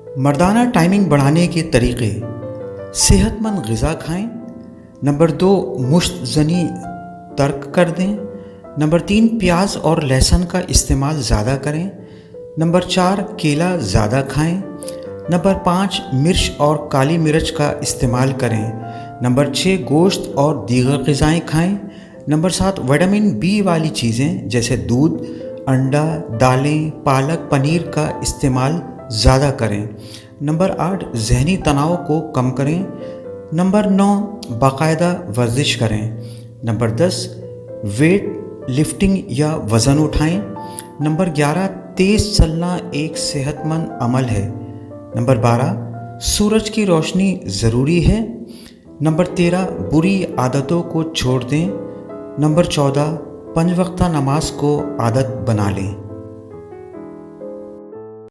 मर्दाना timing बढ़ाने के तरीक़े: सेहतमंद ग़िज़ा खाएं। नंबर 2, मुश्त ज़नी तर्क कर दें। नंबर 3, प्याज और लहसुन का इस्तेमाल ज़्यादा करें। नंबर 4, केला ज़्यादा खाएं। नंबर 5, मिर्च और काली मिर्च का इस्तेमाल करें। नंबर 6, गोश्त और दीगर ग़िज़ाएँ खाएं। नंबर 7, विटामिन बी वाली चीज़ें जैसे दूध, अंडा, दालें, पालक, पनीर का इस्तेमाल ज़्यादा करें। नंबर 8, ज़हनी तनाव को कम करें। नंबर 9, बाकायदा वर्जिश करें। नंबर 10, वेट लिफ्टिंग या वज़न उठाएं। नंबर 11, तेज़ चलना एक सेहतमंद अमल है। नंबर 12, सूरज की रोशनी ज़रूरी है। नंबर 13, बुरी आदतों को छोड़ दें। नंबर 14, 5 वक्ता नमाज को आदत बना लें।